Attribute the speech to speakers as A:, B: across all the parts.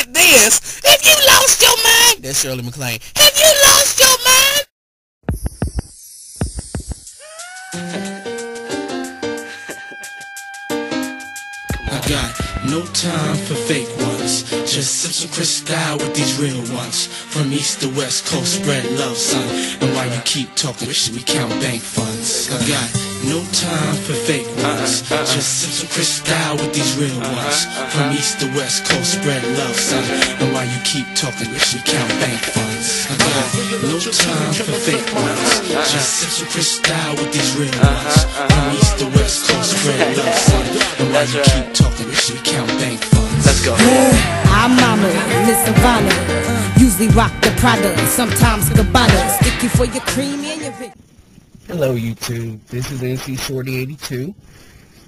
A: like this. Have you lost your mind? That's Shirley MacLaine. Have you lost your mind?
B: I got no time for fake ones. Just sip some Cristal with these real ones. From east to west coast, spread love, son. And while you keep talking, we count bank funds. I got no time for fake ones. Just sip some Cristal with these real ones. From east to west coast, spread love, son. And while you keep talking, we count bank funds. I got no time for fake ones. Just sip some Cristal with these real ones. From east to west coast, spread love, son. And while you keep talking, we count bank funds.
C: Let's go.
D: I'm Mama, Miss Savannah. Usually rock the Prada, sometimes Gabbana. Sticky for your cream and your Vic.
E: Hello YouTube, this is NC Shorty 82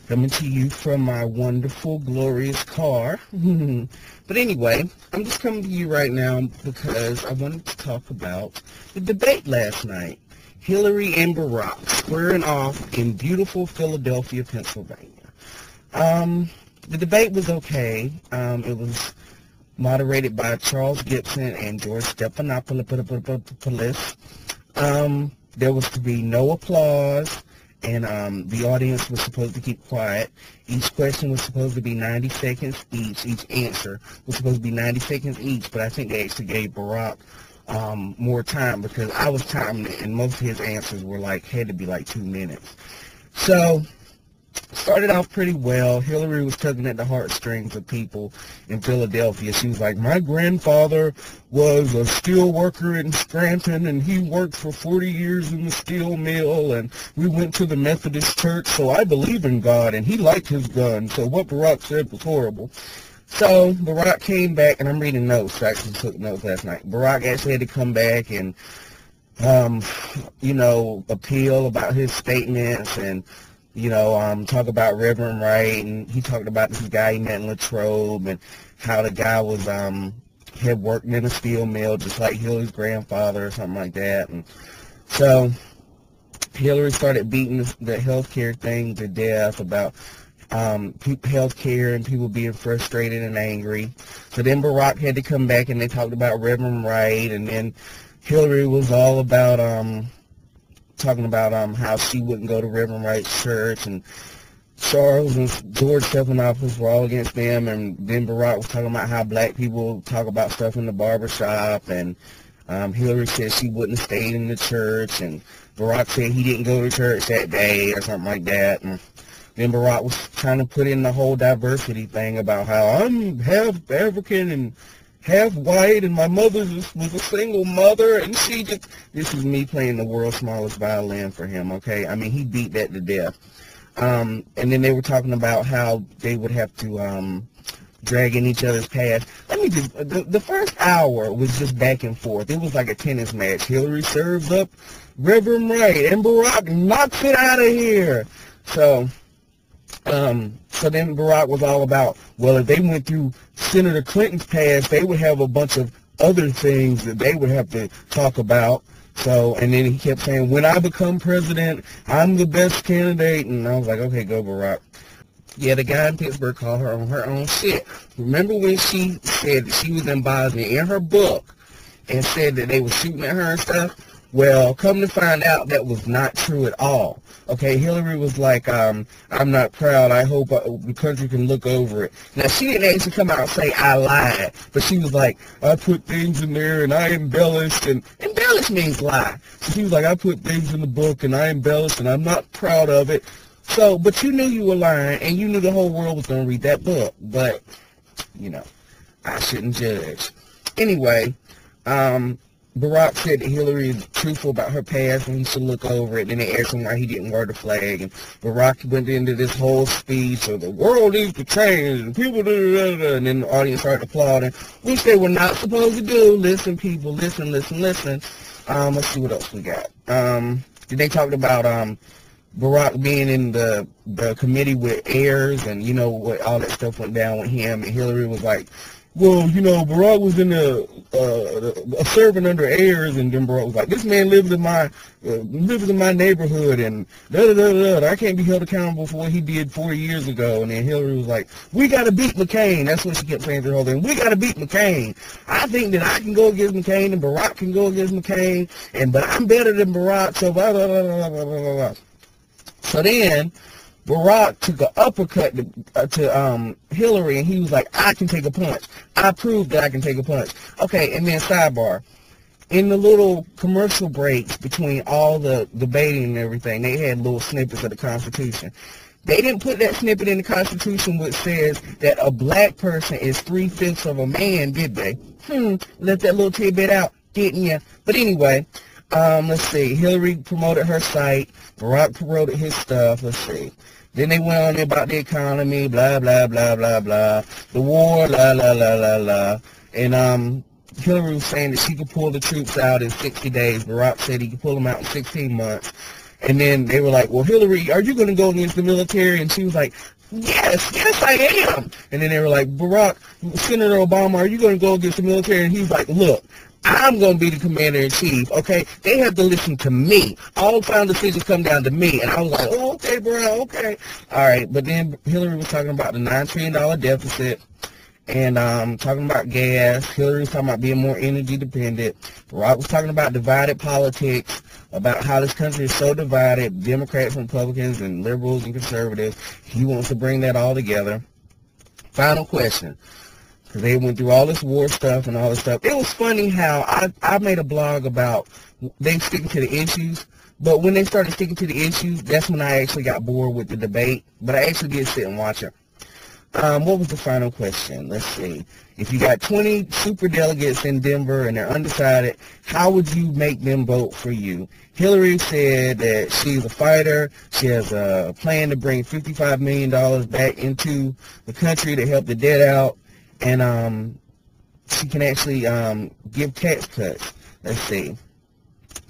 E: coming to you from my wonderful, glorious car. But anyway, I'm just coming to you right now because I wanted to talk about the debate last night. Hilary and Barack squaring off in beautiful Philadelphia, Pennsylvania. The debate was okay. It was moderated by Charles Gibson and George Stephanopoulos. There was to be no applause, and the audience was supposed to keep quiet. Each question was supposed to be 90 seconds each. Each answer was supposed to be 90 seconds each, but I think they actually gave Barack more time because I was timing it, and most of his answers were had to be 2 minutes. So started off pretty well. Hilary was tugging at the heartstrings of people in Philadelphia. She was like, my grandfather was a steel worker in Scranton, and he worked for 40 years in the steel mill, and we went to the Methodist church, so I believe in God, and he liked his gun, so what Barack said was horrible. So Barack came back, and I'm reading notes. I actually took notes last night. Barack actually had to come back and, appeal about his statements and talk about Reverend Wright, and he talked about this guy he met in Latrobe and how the guy was had worked in a steel mill just like Hillary's grandfather or something like that. And so Hilary started beating the healthcare thing to death about healthcare and people being frustrated and angry. So then Barack had to come back and they talked about Reverend Wright, and then Hilary was all about talking about how she wouldn't go to Reverend Wright's church, and Charles and George Stephanopoulos were all against them, and then Barack was talking about how black people talk about stuff in the barbershop, and Hilary said she wouldn't have stayed in the church, and Barack said he didn't go to church that day or something like that, and then Barack was trying to put in the whole diversity thing about how I'm half African and half white, and my mother was a single mother, and she just, this is me playing the world's smallest violin for him, okay? I mean, he beat that to death. And then they were talking about how they would have to drag in each other's past. Let me just, the first hour was just back and forth. It was like a tennis match. Hilary serves up Reverend Wright, and Barack knocks it out of here. So then Barack was all about, well, if they went through Senator Clinton's past, they would have a bunch of other things that they would have to talk about. So, and then he kept saying, when I become president, I'm the best candidate. And I was like, okay, go Barack. Yeah, the guy in Pittsburgh called her on her own shit. Remember when she said that she was in Bosnia in her book and said that they were shooting at her and stuff? Well, come to find out, that was not true at all. Okay, Hilary was like, I'm not proud. I hope the country can look over it. Now, she didn't actually come out and say, I lied. But she was like, I put things in there and I embellished. And embellish means lie. So she was like, I put things in the book and I embellished and I'm not proud of it. So, but you knew you were lying and you knew the whole world was going to read that book. But, I shouldn't judge. Anyway, Barack said that Hilary is truthful about her past and he should look over it. Then they asked him why he didn't wear the flag. And Barack went into this whole speech of the world needs to change and people and then the audience started applauding, which they were not supposed to do. Listen, people, listen. Let's see what else we got. Then they talked about Barack being in the committee with heirs and, what all that stuff went down with him. And Hilary was like, well, you know, Barack was in a serving under heirs, and then Barack was like, this man lives in my neighborhood, and I can't be held accountable for what he did 40 years ago. And then Hillary was like, we got to beat McCain. That's what she kept saying to her whole thing. We got to beat McCain. I think that I can go against McCain, and Barack can go against McCain, but I'm better than Barack, so blah, blah, blah, blah, blah, blah, blah. So then Barack took an uppercut to Hillary, and he was like, I can take a punch. I proved that I can take a punch. Okay, and then sidebar. In the little commercial breaks between all the debating and everything, they had little snippets of the Constitution. They didn't put that snippet in the Constitution which says that a black person is 3/5 of a man, did they? Left that little tidbit out, didn't you? But anyway, let's see. Hillary promoted her site. Barack promoted his stuff. Let's see. Then they went on about the economy, blah, blah, blah, blah, blah. The war, la, la, la, la, la. And Hillary was saying that she could pull the troops out in 60 days. Barack said he could pull them out in 16 months. And then they were like, well, Hillary, are you going to go against the military? And she was like, yes, I am. And then they were like, Barack, Senator Obama, are you going to go against the military? And he's like, look, I'm going to be the commander-in-chief, okay? They have to listen to me. All final decisions come down to me. And I was like, oh, okay, bro, okay. All right, but then Hillary was talking about the $9 trillion deficit and talking about gas. Hillary was talking about being more energy dependent. Barack was talking about divided politics, about how this country is so divided, Democrats and Republicans and liberals and conservatives. He wants to bring that all together. Final question. Because they went through all this war stuff and all this stuff. It was funny how I made a blog about they sticking to the issues, but when they started sticking to the issues, that's when I actually got bored with the debate. But I actually did sit and watch it. What was the final question? Let's see. If you got 20 super delegates in Denver and they're undecided, how would you make them vote for you? Hillary said that she's a fighter. She has a plan to bring $55 million back into the country to help the debt out. And she can actually give tax cuts. Let's see.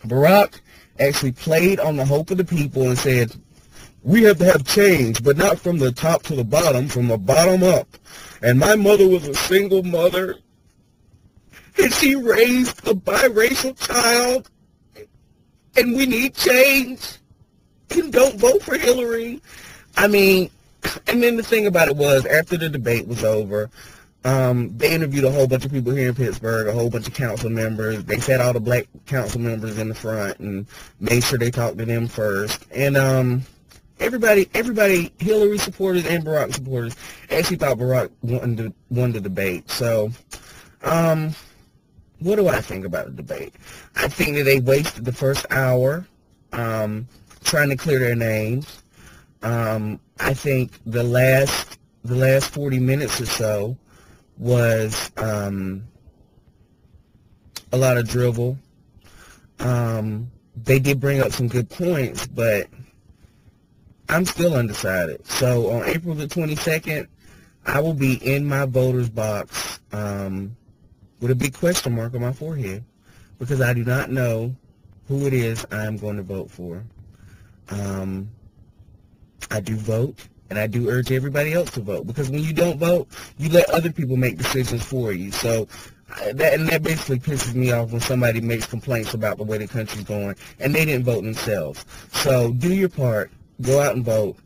E: Barack actually played on the hope of the people and said, we have to have change, but not from the top to the bottom, from the bottom up. And my mother was a single mother, and she raised a biracial child, and we need change. And don't vote for Hillary. I mean, and then the thing about it was, after the debate was over, they interviewed a whole bunch of people here in Pittsburgh, a whole bunch of council members. They sat all the black council members in the front and made sure they talked to them first. And everybody, Hillary supporters and Barack supporters, actually thought Barack won the debate. So, what do I think about the debate? I think that they wasted the first hour trying to clear their names. I think the last 40 minutes or so was a lot of drivel. They did bring up some good points, but I'm still undecided. So on April the 22nd, I will be in my voter's box with a big question mark on my forehead because I do not know who it is I'm going to vote for. I do vote, and I do urge everybody else to vote, because when you don't vote, you let other people make decisions for you. So that basically pisses me off when somebody makes complaints about the way the country's going, and they didn't vote themselves. So do your part. Go out and vote.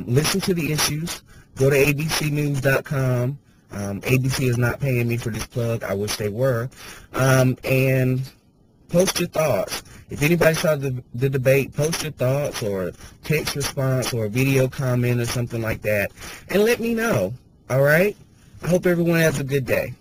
E: Listen to the issues. Go to abcnews.com. ABC is not paying me for this plug. I wish they were. And post your thoughts. If anybody saw the debate, post your thoughts or text response or a video comment or something like that, and let me know. All right? I hope everyone has a good day.